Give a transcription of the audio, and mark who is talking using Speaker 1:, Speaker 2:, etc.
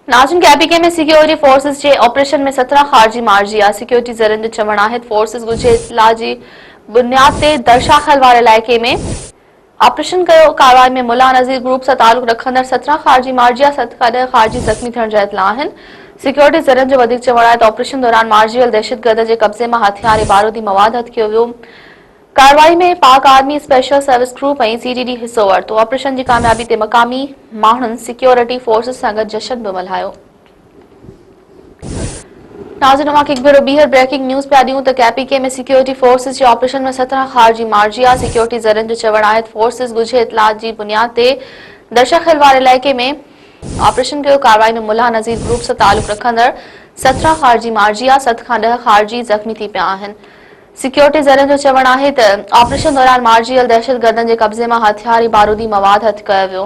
Speaker 1: नाज़रीन, KPK में security forces जे operation में 17 खारजी मारिजी। सिक्योरिटी ज़रनि जो चवणु आहे फोर्सेस ॻुझे इत्तला जी बुनियाद ते दरशाखल वारे इलाइक़े में ऑपरेशन कयो। कार्रवाई में मुल्ला नज़ीर ग्रुप सां तालुक़ रखंदड़ 17 खारजी मारिजी, 7 खां 10 खारजी ज़ख़्मी थियण जा इत्तला आहिनि। सिक्योरिटी ज़रनि जो वधीक चवणु आहे त ऑपरेशन दौरान मारिजियल दहशतगर्द जे कब्ज़े मां हथियार ऐं बारूदी मवाद हथ कयो वियो। कार्रवाई में पाक आर्मी स्पेशल सर्विस ग्रुप ऐं CDD हिस्सो वरितो। ऑपरेशन की कामयाबी ते मक़ामी माण्हुनि सिक्योरिटी फोर्सेस सां गॾु जश्न बि मल्हायो। नाज़रीन, अवां खे हिकु भेरो ॿीहर ब्रेकिंग न्यूज़ पिया ॾियूं त KPK में सिक्योरिटी फोर्सेस जे ऑपरेशन में 17 खारजी मारिजी। सिक्योरिटी ज़रनि जो चवणु आहे त फोर्सेस ॻुझे इत्तला जी बुनियाद ते दरशाखल वारे इलाइक़े में ऑपरेशन कयो। कार्रवाई में मुल्ला नज़ीर ग्रुप सां तालुक़ रखंदड़ 17 खारजी मारिजी, 7 खां 10 खारजी ज़ख़्मी थी पिया आहिनि। सिक्योरिटी ज़रनि जो चवणु आहे त ऑपरेशन दौरान मारिजियल दहशतगर्दनि जे कब्ज़े मां हथियार ऐं बारूदी मवाद हथ कयो वियो।